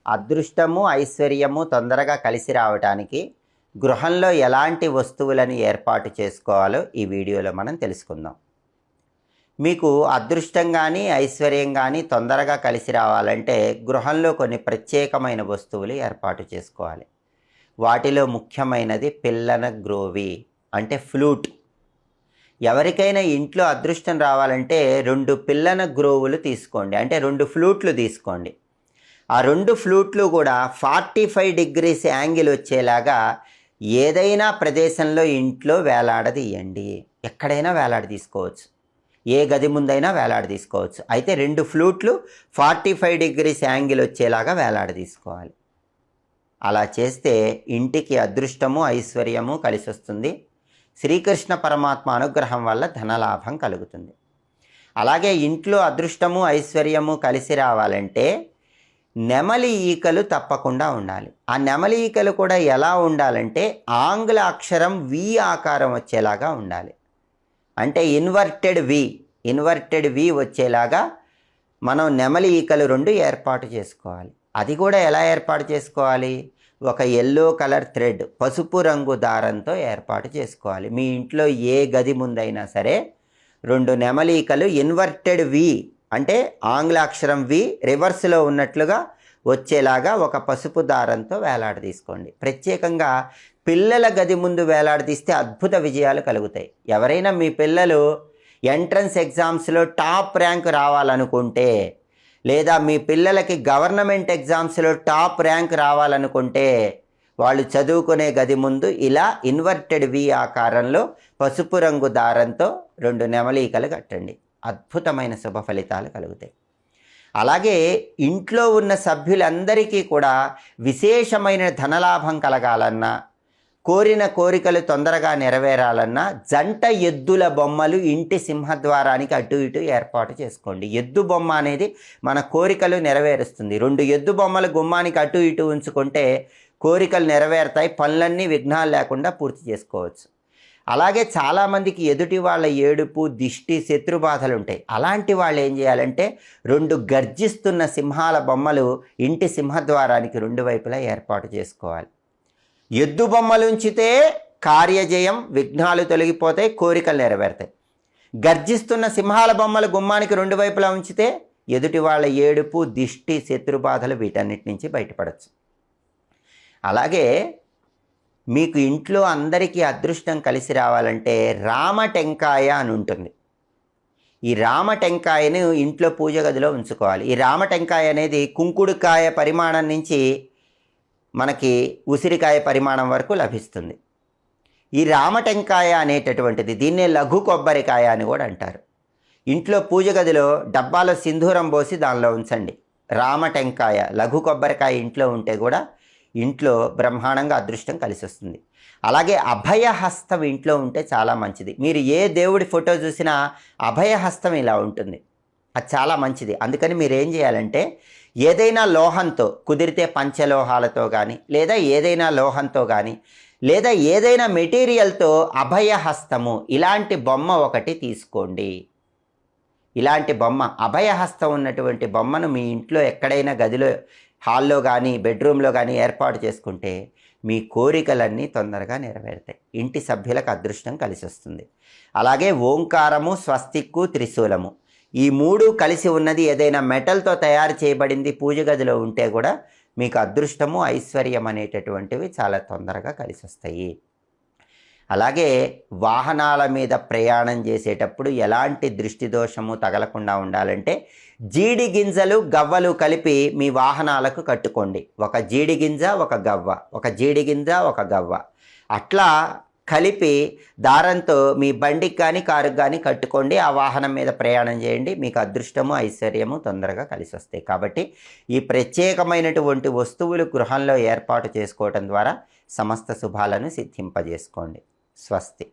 అదృష్టము ఐశ్వర్యము తొందరగా కలిసి రావడానికి గృహంలో ఎలాంటి వస్తువులను ఏర్పాటు చేసుకోవాలో ఈ వీడియోలో మనం తెలుసుకుందాం. మీకు అదృష్టం కానీ ఐశ్వర్యం కానీ తొందరగా కలిసి రావాలంటే గృహంలో కొన్ని ప్రత్యేకమైన వస్తువులు ఏర్పాటు చేసుకోవాలి. వాటిలో ముఖ్యమైనది పిల్లన గ్రోవి అంటే ఫ్లూట్. ఎవరికైనా ఇంట్లో అదృష్టం రావాలంటే 2 పిల్లన గ్రోవులు తీసుకోండి, అంటే 2 ఫ్లూట్లు తీసుకోండి. ఆ 2 ఫ్లూట్లు కూడా 45 డిగ్రీస్ యాంగిల్ వచ్చేలాగా ఏదైనా ప్రదేశంలో ఇంట్లో వేలాడదీయండి. ఎక్కడైనా వేలాడ తీసుకోవచ్చు, ఏ గది ముందైనా వేలాడ తీసుకోవచ్చు. అయితే 2 ఫ్లూట్లు 45 డిగ్రీస్ యాంగిల్ వచ్చేలాగా వేలాడ తీసుకోవాలి. అలా చేస్తే ఇంటికి అదృష్టము ఐశ్వర్యము కలిసి వస్తుంది. శ్రీకృష్ణ పరమాత్మ అనుగ్రహం వల్ల ధనలాభం కలుగుతుంది. అలాగే ఇంట్లో అదృష్టము ఐశ్వర్యము కలిసి రావాలంటే నెమలి ఈకలు తప్పకుండా ఉండాలి. ఆ నెమలి ఈకలు కూడా ఎలా ఉండాలంటే ఆంగ్ల అక్షరం వి ఆకారం వచ్చేలాగా ఉండాలి. అంటే ఇన్వర్టెడ్ వి వచ్చేలాగా మనం నెమలి ఈకలు 2 ఏర్పాటు చేసుకోవాలి. అది కూడా ఎలా ఏర్పాటు చేసుకోవాలి? ఒక ఎల్లో కలర్ థ్రెడ్, పసుపు రంగు దారంతో ఏర్పాటు చేసుకోవాలి. మీ ఇంట్లో ఏ గది ముందైనా సరే 2 నెమలీకలు ఇన్వర్టెడ్ వి అంటే ఆంగ్ల అక్షరం వి రివర్స్లో ఉన్నట్లుగా వచ్చేలాగా ఒక పసుపు దారంతో వేలాడదీసుకోండి. ప్రత్యేకంగా పిల్లల గది ముందు వేలాడదీస్తే అద్భుత విజయాలు కలుగుతాయి. ఎవరైనా మీ పిల్లలు ఎంట్రన్స్ ఎగ్జామ్స్లో టాప్ ర్యాంక్ రావాలనుకుంటే, లేదా మీ పిల్లలకి గవర్నమెంట్ ఎగ్జామ్స్లో టాప్ ర్యాంక్ రావాలనుకుంటే వాళ్ళు చదువుకునే గది ముందు ఇలా ఇన్వర్టెడ్ వి ఆకారంలో పసుపు రంగు దారంతో 2 నెమలీకలు కట్టండి. అద్భుతమైన శుభ ఫలితాలు కలుగుతాయి. అలాగే ఇంట్లో ఉన్న సభ్యులందరికీ కూడా విశేషమైన ధనలాభం కలగాలన్నా, కోరిన కోరికలు తొందరగా నెరవేరాలన్నా జంట ఎద్దుల బొమ్మలు ఇంటి సింహద్వారానికి అటు ఇటు ఏర్పాటు చేసుకోండి. ఎద్దు బొమ్మ అనేది మన కోరికలు నెరవేరుస్తుంది. 2 ఎద్దు బొమ్మలు గుమ్మానికి అటు ఇటు ఉంచుకుంటే కోరికలు నెరవేరుతాయి, పనులన్నీ విఘ్నాలు లేకుండా పూర్తి చేసుకోవచ్చు. అలాగే చాలామందికి ఎదుటి వాళ్ళ ఏడుపు, దిష్టి, శత్రుబాధలు ఉంటాయి. అలాంటి వాళ్ళు ఏం చేయాలంటే 2 గర్జిస్తున్న సింహాల బొమ్మలు ఇంటి సింహద్వారానికి 2 వైపులా ఏర్పాటు చేసుకోవాలి. ఎద్దు బొమ్మలు ఉంచితే కార్యజయం, విఘ్నాలు తొలగిపోతాయి, కోరికలు నెరవేరుతాయి. గర్జిస్తున్న సింహాల బొమ్మలు గుమ్మానికి 2 వైపులా ఉంచితే ఎదుటి వాళ్ళ ఏడుపు, దిష్టి, శత్రుబాధలు వీటన్నిటి నుంచి బయటపడవచ్చు. అలాగే మీకు ఇంట్లో అందరికీ అదృష్టం కలిసి రావాలంటే రామ టెంకాయ అని ఉంటుంది. ఈ రామ టెంకాయను ఇంట్లో పూజ గదిలో ఉంచుకోవాలి. ఈ రామ టెంకాయ అనేది కుంకుడుకాయ పరిమాణం నుంచి మనకి ఉసిరికాయ పరిమాణం వరకు లభిస్తుంది. ఈ రామ టెంకాయ అనేటటువంటిది దీన్నే లఘు కొబ్బరికాయ అని కూడా అంటారు. ఇంట్లో పూజ గదిలో డబ్బాలో సింధూరం పోసి దానిలో ఉంచండి. రామ టెంకాయ లఘు కొబ్బరికాయ ఇంట్లో ఉంటే కూడా ఇంట్లో బ్రహ్మాండంగా అదృష్టం కలిసి వస్తుంది. అలాగే అభయహస్తం ఇంట్లో ఉంటే చాలా మంచిది. మీరు ఏ దేవుడి ఫోటో చూసినా అభయహస్తం ఇలా ఉంటుంది, అది చాలా మంచిది. అందుకని మీరు ఏం చేయాలంటే ఏదైనా లోహంతో, కుదిరితే పంచలోహాలతో కానీ, లేదా ఏదైనా లోహంతో కానీ, లేదా ఏదైనా మెటీరియల్తో అభయహస్తము ఇలాంటి బొమ్మ ఒకటి తీసుకోండి. ఇలాంటి బొమ్మ, అభయహస్తం ఉన్నటువంటి బొమ్మను మీ ఇంట్లో ఎక్కడైనా గదిలో, హాల్లో కానీ బెడ్రూమ్లో కానీ ఏర్పాటు చేసుకుంటే మీ కోరికలన్నీ తొందరగా నెరవేరుతాయి. ఇంటి సభ్యులకు అదృష్టం కలిసి వస్తుంది. అలాగే ఓంకారము, స్వస్తిక్కు, త్రిశూలము ఈ 3 కలిసి ఉన్నది ఏదైనా మెటల్తో తయారు చేయబడింది పూజ గదిలో ఉంటే కూడా మీకు అదృష్టము ఐశ్వర్యం అనేటటువంటివి చాలా తొందరగా కలిసి వస్తాయి. అలాగే వాహనాల మీద ప్రయాణం చేసేటప్పుడు ఎలాంటి దృష్టి దోషము తగలకుండా ఉండాలంటే జీడి గింజలు, గవ్వలు కలిపి మీ వాహనాలకు కట్టుకోండి. ఒక జీడి గింజ, ఒక గవ్వ, ఒక జీడి గింజ, ఒక గవ్వ అట్లా కలిపి దారంతో మీ బండికి కానీ కారుకి కానీ కట్టుకోండి. ఆ వాహనం మీద ప్రయాణం చేయండి. మీకు అదృష్టము ఐశ్వర్యము తొందరగా కలిసి వస్తాయి. కాబట్టి ఈ ప్రత్యేకమైనటువంటి వస్తువులు గృహంలో ఏర్పాటు చేసుకోవటం ద్వారా సమస్త శుభాలను సిద్ధింపజేసుకోండి. స్వస్తి.